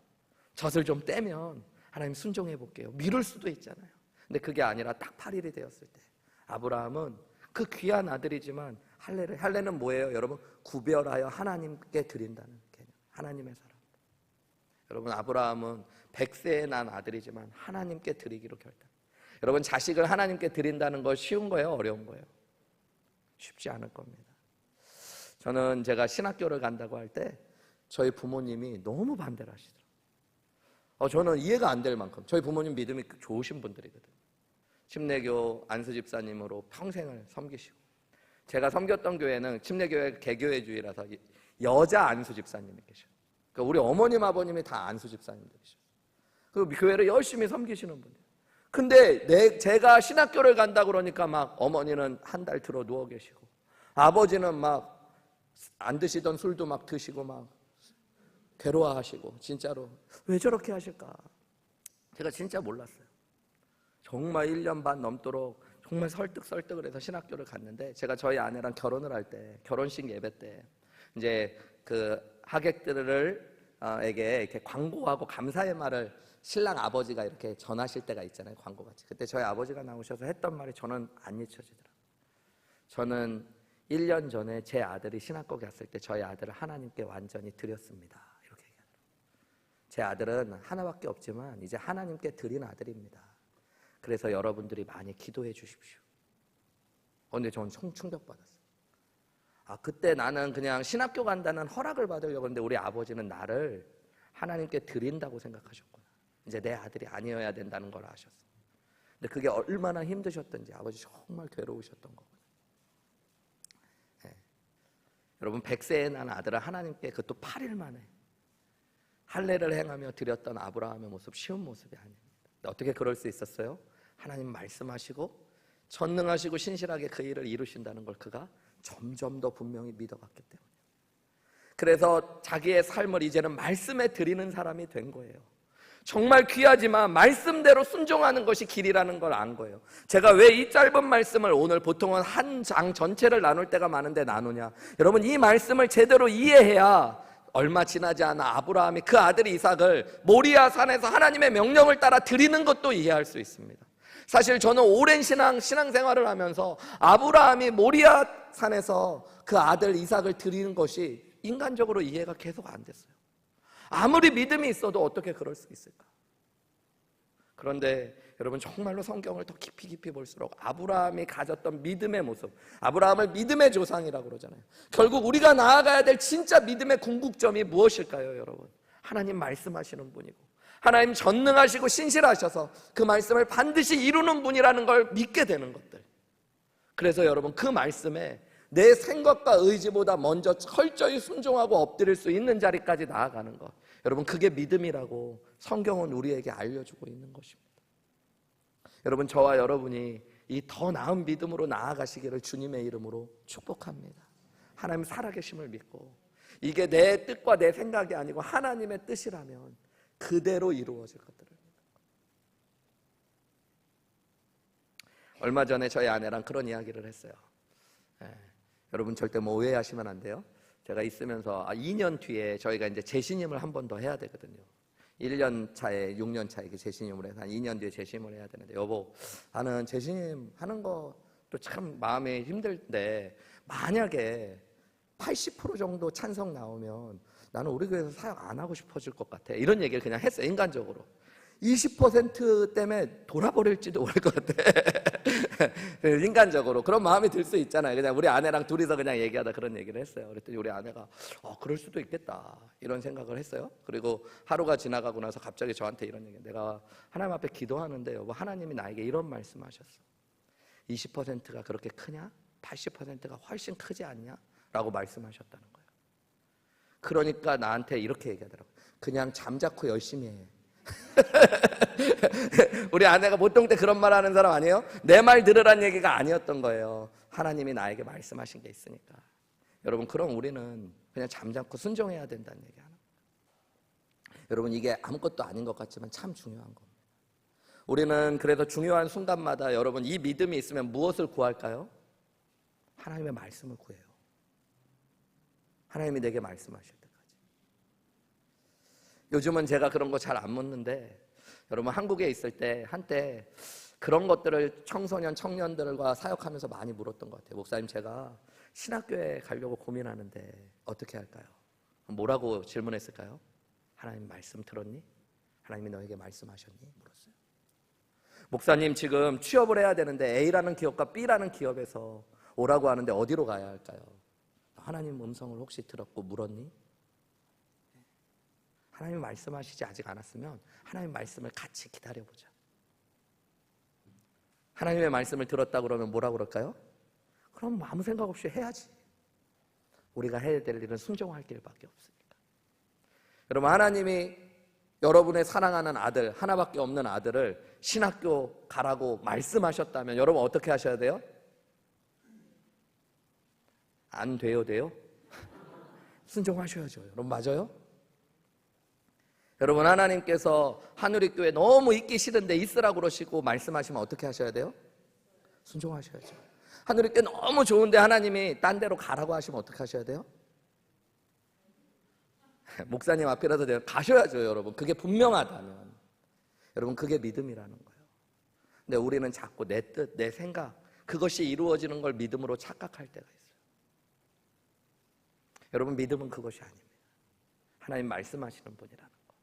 젖을 좀 떼면 하나님 순종해 볼게요. 미룰 수도 있잖아요. 근데 그게 아니라 딱 8일이 되었을 때 아브라함은 그 귀한 아들이지만 할례는 뭐예요? 여러분 구별하여 하나님께 드린다는 개념. 하나님의 사람. 여러분 아브라함은 100세에 난 아들이지만 하나님께 드리기로 결단. 여러분 자식을 하나님께 드린다는 거 쉬운 거예요? 어려운 거예요? 쉽지 않을 겁니다. 저는 제가 신학교를 간다고 할 때 저희 부모님이 너무 반대를 하시더라고요. 저는 이해가 안 될 만큼 저희 부모님 믿음이 좋으신 분들이거든요. 침례교 안수 집사님으로 평생을 섬기시고 제가 섬겼던 교회는 침례교회 개교회주의라서 여자 안수 집사님이 계셔요. 그러니까 우리 어머님 아버님이 다 안수 집사님들이셔요. 그 교회를 열심히 섬기시는 분들. 근데 제가 신학교를 간다 그러니까 막 어머니는 한 달 들어 누워 계시고 아버지는 막 안 드시던 술도 막 드시고 막 괴로워하시고 진짜로 왜 저렇게 하실까? 제가 진짜 몰랐어요. 정말 1년 반 넘도록 정말 설득을 해서 신학교를 갔는데 제가 저희 아내랑 결혼을 할 때 결혼식 예배 때 이제 그 하객들에게 이렇게 광고하고 감사의 말을 신랑 아버지가 이렇게 전하실 때가 있잖아요. 광고같이. 그때 저희 아버지가 나오셔서 했던 말이 저는 안 잊혀지더라고요. 저는 1년 전에 제 아들이 신학교 갔을 때 저희 아들을 하나님께 완전히 드렸습니다. 이렇게 얘기하더라고요. 제 아들은 하나밖에 없지만 이제 하나님께 드린 아들입니다. 그래서 여러분들이 많이 기도해 주십시오. 근데 저는 충격받았어요. 그때 나는 그냥 신학교 간다는 허락을 받으려고 했는데 우리 아버지는 나를 하나님께 드린다고 생각하셨구나. 이제 내 아들이 아니어야 된다는 걸 아셨어요. 근데 그게 얼마나 힘드셨던지 아버지 정말 괴로우셨던 거거든요. 네. 여러분 100세에 난 아들을 하나님께 그것도 8일 만에 할례를 행하며 드렸던 아브라함의 모습 쉬운 모습이 아닙니다. 어떻게 그럴 수 있었어요? 하나님 말씀하시고 전능하시고 신실하게 그 일을 이루신다는 걸 그가 점점 더 분명히 믿어갔기 때문에 그래서 자기의 삶을 이제는 말씀에 드리는 사람이 된 거예요. 정말 귀하지만 말씀대로 순종하는 것이 길이라는 걸 안 거예요. 제가 왜 이 짧은 말씀을 오늘 보통은 한 장 전체를 나눌 때가 많은데 나누냐? 여러분 이 말씀을 제대로 이해해야 얼마 지나지 않아 아브라함이 그 아들 이삭을 모리아 산에서 하나님의 명령을 따라 드리는 것도 이해할 수 있습니다. 사실 저는 오랜 신앙생활을 하면서 아브라함이 모리아 산에서 그 아들 이삭을 드리는 것이 인간적으로 이해가 계속 안 됐어요. 아무리 믿음이 있어도 어떻게 그럴 수 있을까? 그런데 여러분 정말로 성경을 더 깊이 볼수록 아브라함이 가졌던 믿음의 모습, 아브라함을 믿음의 조상이라고 그러잖아요. 결국 우리가 나아가야 될 진짜 믿음의 궁극점이 무엇일까요, 여러분? 하나님 말씀하시는 분이고 하나님 전능하시고 신실하셔서 그 말씀을 반드시 이루는 분이라는 걸 믿게 되는 것들. 그래서 여러분 그 말씀에 내 생각과 의지보다 먼저 철저히 순종하고 엎드릴 수 있는 자리까지 나아가는 것, 여러분 그게 믿음이라고 성경은 우리에게 알려주고 있는 것입니다. 여러분 저와 여러분이 이 더 나은 믿음으로 나아가시기를 주님의 이름으로 축복합니다. 하나님 살아계심을 믿고 이게 내 뜻과 내 생각이 아니고 하나님의 뜻이라면 그대로 이루어질 것들을 믿는 것. 얼마 전에 저희 아내랑 그런 이야기를 했어요. 여러분 절대 뭐 오해하시면 안 돼요. 제가 있으면서 2년 뒤에 저희가 이제 재신임을 한 번 더 해야 되거든요. 1년 차에 6년 차에 재신임을 해서 한 2년 뒤에 재신임을 해야 되는데, 여보 나는 재신임 하는 것도 참 마음이 힘들데 만약에 80% 정도 찬성 나오면 나는 우리 교회에서 사역 안 하고 싶어질 것 같아, 이런 얘기를 그냥 했어요. 인간적으로 20% 때문에 돌아버릴지도 모를 것 같아. 인간적으로 그런 마음이 들 수 있잖아요. 그냥 우리 아내랑 둘이서 그냥 얘기하다 그런 얘기를 했어요. 그랬더니 우리 아내가 그럴 수도 있겠다 이런 생각을 했어요. 그리고 하루가 지나가고 나서 갑자기 저한테 이런 얘기, 내가 하나님 앞에 기도하는데 여보 하나님이 나에게 이런 말씀하셨어. 20%가 그렇게 크냐? 80%가 훨씬 크지 않냐? 라고 말씀하셨다는 거예요. 그러니까 나한테 이렇게 얘기하더라고요. 그냥 잠자코 열심히 해. 우리 아내가 보통 때 그런 말 하는 사람 아니에요? 내 말 들으란 얘기가 아니었던 거예요. 하나님이 나에게 말씀하신 게 있으니까. 여러분 그럼 우리는 그냥 잠잠고 순종해야 된다는 얘기 하는 거예요. 여러분 이게 아무것도 아닌 것 같지만 참 중요한 겁니다. 우리는 그래서 중요한 순간마다 여러분 이 믿음이 있으면 무엇을 구할까요? 하나님의 말씀을 구해요. 하나님이 내게 말씀하실 때까지. 요즘은 제가 그런 거 잘 안 묻는데, 여러분 한국에 있을 때 한때 그런 것들을 청소년, 청년들과 사역하면서 많이 물었던 것 같아요. 목사님 제가 신학교에 가려고 고민하는데 어떻게 할까요? 뭐라고 질문했을까요? 하나님 말씀 들었니? 하나님이 너에게 말씀하셨니? 물었어요. 목사님 지금 취업을 해야 되는데 A라는 기업과 B라는 기업에서 오라고 하는데 어디로 가야 할까요? 하나님 음성을 혹시 들었고 물었니? 하나님이 말씀하시지 아직 않았으면 하나님 말씀을 같이 기다려보자. 하나님의 말씀을 들었다 그러면 뭐라고 그럴까요? 그럼 아무 생각 없이 해야지. 우리가 해야 될 일은 순종할 길밖에 없으니까. 여러분 하나님이 여러분의 사랑하는 아들, 하나밖에 없는 아들을 신학교 가라고 말씀하셨다면 여러분 어떻게 하셔야 돼요? 안 돼요? 순종하셔야죠. 여러분 맞아요? 여러분 하나님께서 한우리교회 너무 있기 싫은데 있으라고 그러시고 말씀하시면 어떻게 하셔야 돼요? 순종하셔야죠. 한우리교회 너무 좋은데 하나님이 딴 데로 가라고 하시면 어떻게 하셔야 돼요? 목사님 앞이라도 내가 가셔야죠. 여러분 그게 분명하다면. 여러분 그게 믿음이라는 거예요. 근데 우리는 자꾸 내 뜻, 내 생각 그것이 이루어지는 걸 믿음으로 착각할 때가 있어요. 여러분 믿음은 그것이 아닙니다. 하나님 말씀하시는 분이라는 것,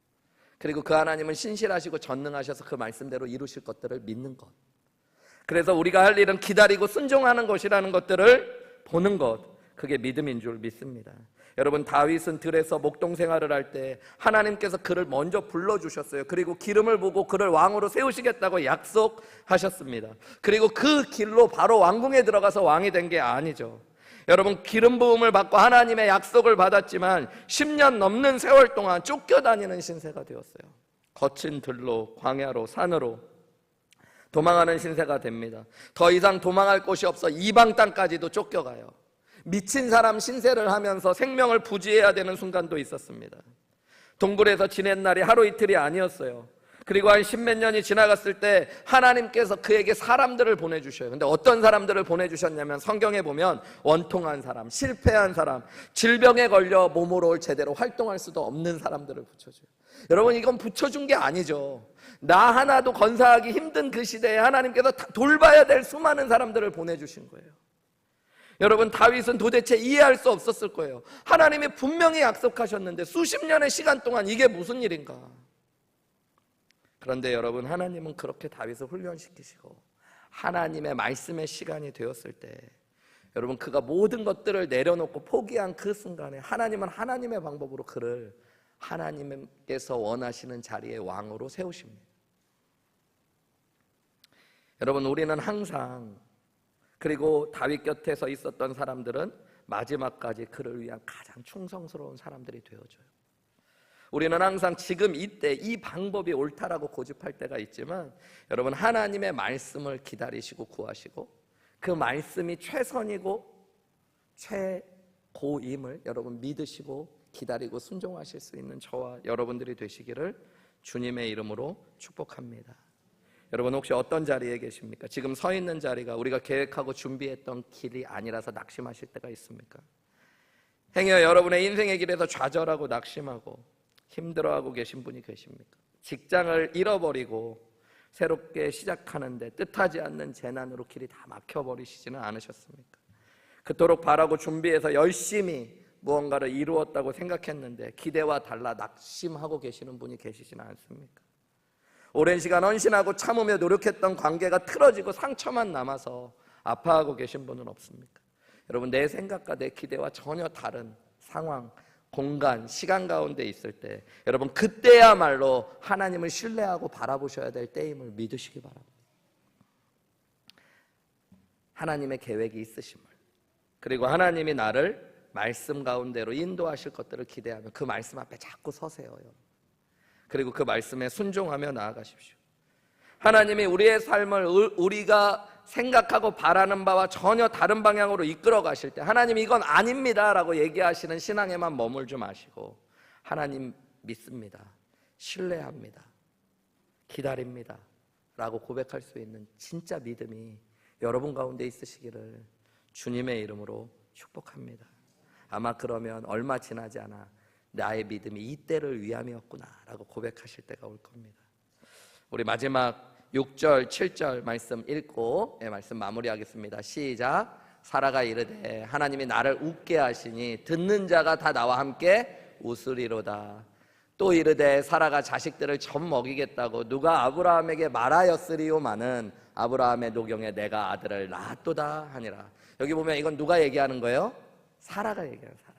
그리고 그 하나님은 신실하시고 전능하셔서 그 말씀대로 이루실 것들을 믿는 것. 그래서 우리가 할 일은 기다리고 순종하는 것이라는 것들을 보는 것, 그게 믿음인 줄 믿습니다. 여러분 다윗은 들에서 목동 생활을 할 때 하나님께서 그를 먼저 불러주셨어요. 그리고 기름을 부고 그를 왕으로 세우시겠다고 약속하셨습니다. 그리고 그 길로 바로 왕궁에 들어가서 왕이 된 게 아니죠. 여러분 기름 부음을 받고 하나님의 약속을 받았지만 10년 넘는 세월 동안 쫓겨다니는 신세가 되었어요. 거친 들로 광야로 산으로 도망하는 신세가 됩니다. 더 이상 도망할 곳이 없어 이방 땅까지도 쫓겨가요. 미친 사람 신세를 하면서 생명을 부지해야 되는 순간도 있었습니다. 동굴에서 지낸 날이 하루 이틀이 아니었어요. 그리고 한 10몇 년이 지나갔을 때 하나님께서 그에게 사람들을 보내주셔요. 근데 어떤 사람들을 보내주셨냐면 성경에 보면 원통한 사람, 실패한 사람, 질병에 걸려 몸으로 제대로 활동할 수도 없는 사람들을 붙여줘요. 여러분 이건 붙여준 게 아니죠. 나 하나도 건사하기 힘든 그 시대에 하나님께서 돌봐야 될 수많은 사람들을 보내주신 거예요. 여러분, 다윗은 도대체 이해할 수 없었을 거예요. 하나님이 분명히 약속하셨는데 수십 년의 시간 동안 이게 무슨 일인가? 그런데 여러분, 하나님은 그렇게 다윗을 훈련시키시고 하나님의 말씀의 시간이 되었을 때 여러분, 그가 모든 것들을 내려놓고 포기한 그 순간에 하나님은 하나님의 방법으로 그를 하나님께서 원하시는 자리에 왕으로 세우십니다. 여러분, 우리는 항상, 그리고 다윗 곁에 서 있었던 사람들은 마지막까지 그를 위한 가장 충성스러운 사람들이 되어줘요. 우리는 항상 지금 이때 이 방법이 옳다라고 고집할 때가 있지만 여러분, 하나님의 말씀을 기다리시고 구하시고 그 말씀이 최선이고 최고임을 여러분 믿으시고 기다리고 순종하실 수 있는 저와 여러분들이 되시기를 주님의 이름으로 축복합니다. 여러분, 혹시 어떤 자리에 계십니까? 지금 서 있는 자리가 우리가 계획하고 준비했던 길이 아니라서 낙심하실 때가 있습니까? 행여 여러분의 인생의 길에서 좌절하고 낙심하고 힘들어하고 계신 분이 계십니까? 직장을 잃어버리고 새롭게 시작하는데 뜻하지 않는 재난으로 길이 다 막혀버리시지는 않으셨습니까? 그토록 바라고 준비해서 열심히 무언가를 이루었다고 생각했는데 기대와 달라 낙심하고 계시는 분이 계시지는 않습니까? 오랜 시간 헌신하고 참으며 노력했던 관계가 틀어지고 상처만 남아서 아파하고 계신 분은 없습니까? 여러분, 내 생각과 내 기대와 전혀 다른 상황, 공간, 시간 가운데 있을 때 여러분, 그때야말로 하나님을 신뢰하고 바라보셔야 될 때임을 믿으시기 바랍니다. 하나님의 계획이 있으심을, 그리고 하나님이 나를 말씀 가운데로 인도하실 것들을 기대하며 그 말씀 앞에 자꾸 서세요. 그리고 그 말씀에 순종하며 나아가십시오. 하나님이 우리의 삶을 우리가 생각하고 바라는 바와 전혀 다른 방향으로 이끌어 가실 때 하나님 이건 아닙니다 라고 얘기하시는 신앙에만 머물지 마시고 하나님 믿습니다, 신뢰합니다, 기다립니다 라고 고백할 수 있는 진짜 믿음이 여러분 가운데 있으시기를 주님의 이름으로 축복합니다. 아마 그러면 얼마 지나지 않아 나의 믿음이 이때를 위함이었구나 라고 고백하실 때가 올 겁니다. 우리 마지막 6절 7절 말씀 읽고 말씀 마무리하겠습니다. 시작. 사라가 이르되 하나님이 나를 웃게 하시니 듣는 자가 다 나와 함께 웃으리로다. 또 이르되 사라가 자식들을 젖 먹이겠다고 누가 아브라함에게 말하였으리요마는 아브라함의 노경에 내가 아들을 낳았도다 하니라. 여기 보면 이건 누가 얘기하는 거예요? 사라가 얘기하는, 사라가.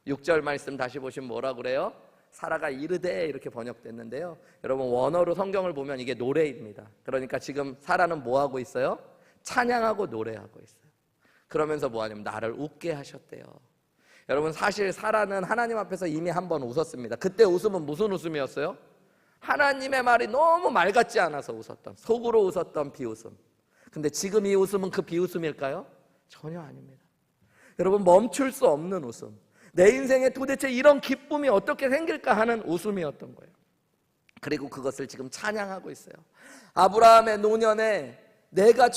6절 말씀 다시 보시면 뭐라 그래요? 사라가 이르되 이렇게 번역됐는데요, 여러분 원어로 성경을 보면 이게 노래입니다. 그러니까 지금 사라는 뭐 하고 있어요? 찬양하고 노래하고 있어요. 그러면서 뭐 하냐면 나를 웃게 하셨대요. 여러분, 사실 사라는 하나님 앞에서 이미 한번 웃었습니다. 그때 웃음은 무슨 웃음이었어요? 하나님의 말이 너무 말 같지 않아서 웃었던, 속으로 웃었던 비웃음. 근데 지금 이 웃음은 그 비웃음일까요? 전혀 아닙니다. 여러분, 멈출 수 없는 웃음, 내 인생에 도대체 이런 기쁨이 어떻게 생길까 하는 웃음이었던 거예요. 그리고 그것을 지금 찬양하고 있어요. 아브라함의 노년에 내가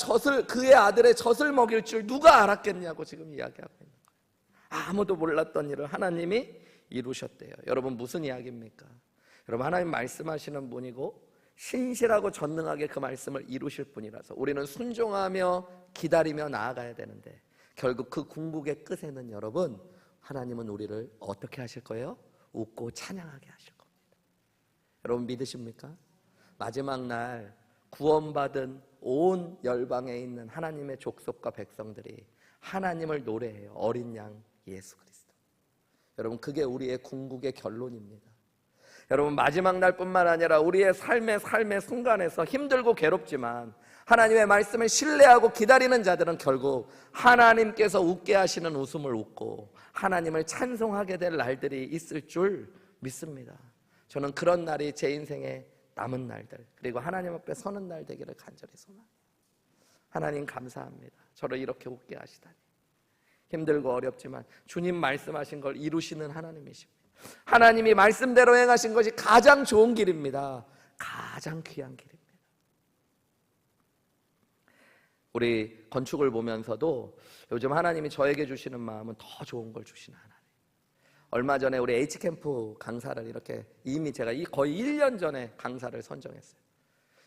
그의 아들의 젖을 먹일 줄 누가 알았겠냐고 지금 이야기하고 있는 거예요. 아무도 몰랐던 일을 하나님이 이루셨대요. 여러분, 무슨 이야기입니까? 여러분, 하나님 말씀하시는 분이고 신실하고 전능하게 그 말씀을 이루실 분이라서 우리는 순종하며 기다리며 나아가야 되는데 결국 그 궁극의 끝에는 여러분, 하나님은 우리를 어떻게 하실 거예요? 웃고 찬양하게 하실 겁니다. 여러분, 믿으십니까? 마지막 날 구원받은 온 열방에 있는 하나님의 족속과 백성들이 하나님을 노래해요. 어린 양 예수 그리스도. 여러분, 그게 우리의 궁극의 결론입니다. 여러분, 마지막 날뿐만 아니라 우리의 삶의 순간에서 힘들고 괴롭지만 하나님의 말씀을 신뢰하고 기다리는 자들은 결국 하나님께서 웃게 하시는 웃음을 웃고 하나님을 찬송하게 될 날들이 있을 줄 믿습니다. 저는 그런 날이 제 인생의 남은 날들, 그리고 하나님 앞에 서는 날 되기를 간절히 소망합니다. 하나님 감사합니다. 저를 이렇게 웃게 하시다니. 힘들고 어렵지만 주님 말씀하신 걸 이루시는 하나님이십니다. 하나님이 말씀대로 행하신 것이 가장 좋은 길입니다. 가장 귀한 길입니다. 우리 건축을 보면서도 요즘 하나님이 저에게 주시는 마음은 더 좋은 걸 주시는 하나님. 얼마 전에 우리 H캠프 강사를 이렇게 이미 제가 거의 1년 전에 강사를 선정했어요.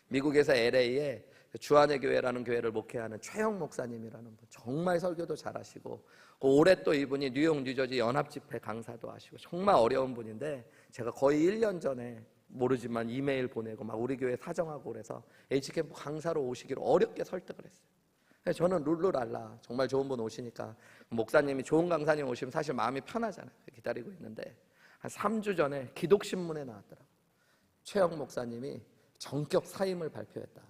미국에서 LA에 주안의 교회라는 교회를 목회하는 최영 목사님이라는 분, 정말 설교도 잘하시고 올해 또 이분이 뉴욕 뉴저지 연합집회 강사도 하시고 정말 어려운 분인데 제가 거의 1년 전에 모르지만 이메일 보내고 막 우리 교회 사정하고 그래서 H캠프 강사로 오시기로 어렵게 설득을 했어요. 그래서 저는 룰루랄라 정말 좋은 분 오시니까 목사님이 좋은 강사님 오시면 사실 마음이 편하잖아요. 기다리고 있는데 한 3주 전에 기독신문에 나왔더라고요. 최영 목사님이 전격 사임을 발표했다.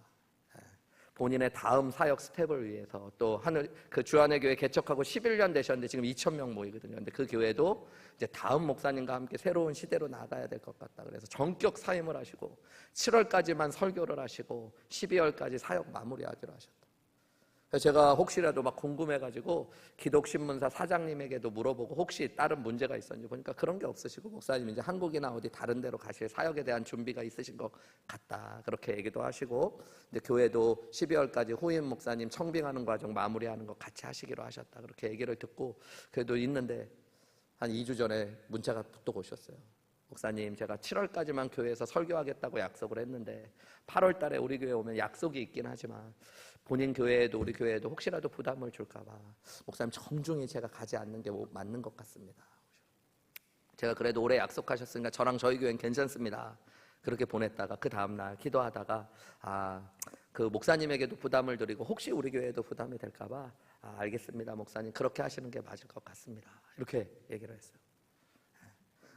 본인의 다음 사역 스텝을 위해서 또 하늘 그 주안의 교회 개척하고 11년 되셨는데 지금 2,000명 모이거든요. 근데 그 교회도 이제 다음 목사님과 함께 새로운 시대로 나가야 될 것 같다. 그래서 전격 사임을 하시고 7월까지만 설교를 하시고 12월까지 사역 마무리하기로 하셨다. 그래서 제가 혹시라도 막 궁금해가지고 기독신문사 사장님에게도 물어보고 혹시 다른 문제가 있었는지 보니까 그런 게 없으시고 목사님 이제 한국이나 어디 다른 데로 가실 사역에 대한 준비가 있으신 것 같다 그렇게 얘기도 하시고 근데 교회도 12월까지 후임 목사님 청빙하는 과정 마무리하는 거 같이 하시기로 하셨다 그렇게 얘기를 듣고 그래도 있는데 한 2주 전에 문자가 또 오셨어요. 목사님 제가 7월까지만 교회에서 설교하겠다고 약속을 했는데 8월 달에 우리 교회 오면 약속이 있긴 하지만 본인 교회에도 우리 교회에도 혹시라도 부담을 줄까 봐 목사님 정중히 제가 가지 않는 게 맞는 것 같습니다. 제가 그래도 올해 약속하셨으니까 저랑 저희 교회는 괜찮습니다. 그렇게 보냈다가 그 다음날 기도하다가 그 목사님에게도 부담을 드리고 혹시 우리 교회에도 부담이 될까 봐 알겠습니다 목사님 그렇게 하시는 게 맞을 것 같습니다. 이렇게 얘기를 했어요.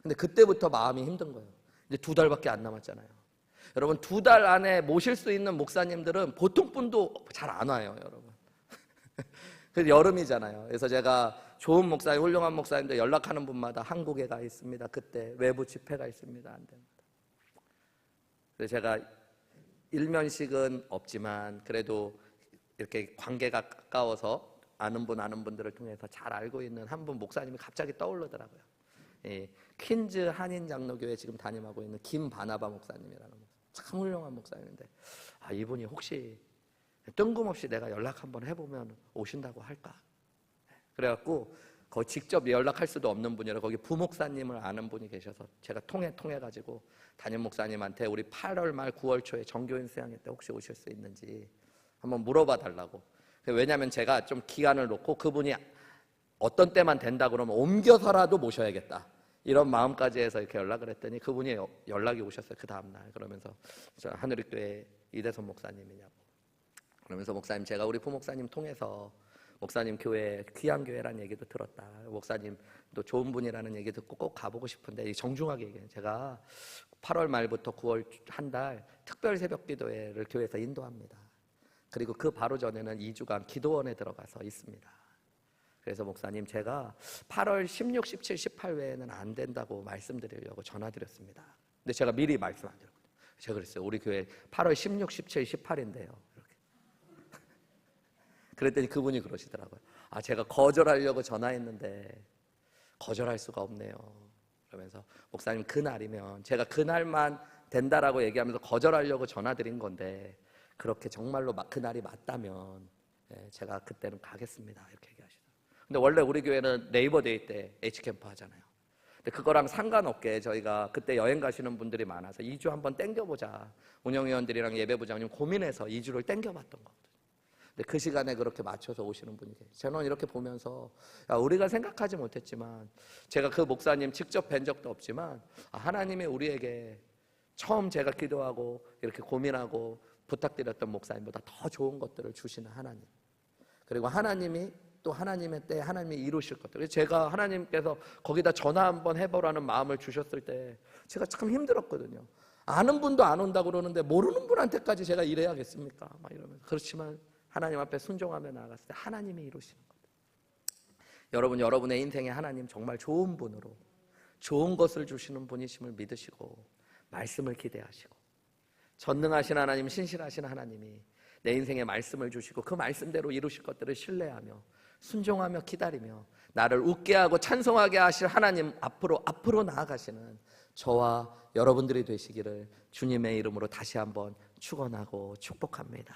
근데 그때부터 마음이 힘든 거예요. 이제 2달밖에 안 남았잖아요. 여러분 2달 안에 모실 수 있는 목사님들은 보통 분도 잘 안 와요, 여러분. 그래서 여름이잖아요. 그래서 제가 좋은 목사님, 훌륭한 목사님들 연락하는 분마다 한국에 가 있습니다. 그때 외부 집회가 있습니다. 안 됩니다. 그래서 제가 일면식은 없지만 그래도 이렇게 관계가 가까워서 아는 분들을 통해서 잘 알고 있는 한 분 목사님이 갑자기 떠오르더라고요. 퀸즈 한인 장로교회 지금 담임하고 있는 김바나바 목사님이라는 참 훌륭한 목사님인데 이분이 혹시 뜬금없이 내가 연락 한번 해보면 오신다고 할까? 그래갖고 거기 직접 연락할 수도 없는 분이라 거기 부목사님을 아는 분이 계셔서 제가 통해가지고 담임 목사님한테 우리 8월 말 9월 초에 정교인 수양회 때 혹시 오실 수 있는지 한번 물어봐 달라고. 왜냐하면 제가 좀 기간을 놓고 그분이 어떤 때만 된다 그러면 옮겨서라도 모셔야겠다 이런 마음까지 해서 이렇게 연락을 했더니 그분이 연락이 오셨어요. 그 다음날 그러면서 저 하늘익교회 이대선 목사님이냐고 그러면서 목사님 제가 우리 부목사님 통해서 목사님 교회 귀한 교회라는 얘기도 들었다. 목사님도 좋은 분이라는 얘기 듣고 꼭 가보고 싶은데 정중하게 얘기해요. 제가 8월 말부터 9월 한 달 특별 새벽 기도회를 교회에서 인도합니다. 그리고 그 바로 전에는 2주간 기도원에 들어가서 있습니다. 그래서 목사님 제가 8월 16, 17, 18 외에는 안 된다고 말씀드리려고 전화드렸습니다. 근데 제가 미리 말씀 안 드렸거든요. 제가 그랬어요. 우리 교회 8월 16, 17, 18인데요. 이렇게. 그랬더니 그분이 그러시더라고요. 제가 거절하려고 전화했는데 거절할 수가 없네요. 그러면서 목사님 그날이면 제가 그날만 된다라고 얘기하면서 거절하려고 전화드린 건데 그렇게 정말로 그날이 맞다면 제가 그때는 가겠습니다. 이렇게 얘기하시더라고요. 근데 원래 우리 교회는 네이버데이 때 H캠프 하잖아요. 근데 그거랑 상관없게 저희가 그때 여행 가시는 분들이 많아서 2주 한번 땡겨보자. 운영위원들이랑 예배부장님 고민해서 2주를 땡겨봤던 거거든요. 근데 그 시간에 그렇게 맞춰서 오시는 분이 계세요. 저는 이렇게 보면서 우리가 생각하지 못했지만 제가 그 목사님 직접 뵌 적도 없지만 하나님이 우리에게 처음 제가 기도하고 이렇게 고민하고 부탁드렸던 목사님보다 더 좋은 것들을 주시는 하나님. 그리고 하나님이 또 하나님의 때에 하나님이 이루실 것들. 제가 하나님께서 거기다 전화 한번 해보라는 마음을 주셨을 때 제가 참 힘들었거든요. 아는 분도 안 온다고 그러는데 모르는 분한테까지 제가 이래야겠습니까? 막 이러면서. 그렇지만 하나님 앞에 순종하며 나아갔을 때 하나님이 이루시는 거예요. 여러분, 여러분의 인생에 하나님 정말 좋은 분으로 좋은 것을 주시는 분이심을 믿으시고 말씀을 기대하시고 전능하신 하나님, 신실하신 하나님이 내 인생에 말씀을 주시고 그 말씀대로 이루실 것들을 신뢰하며 순종하며 기다리며 나를 웃게 하고 찬송하게 하실 하나님 앞으로 나아가시는 저와 여러분들이 되시기를 주님의 이름으로 다시 한번 축원하고 축복합니다.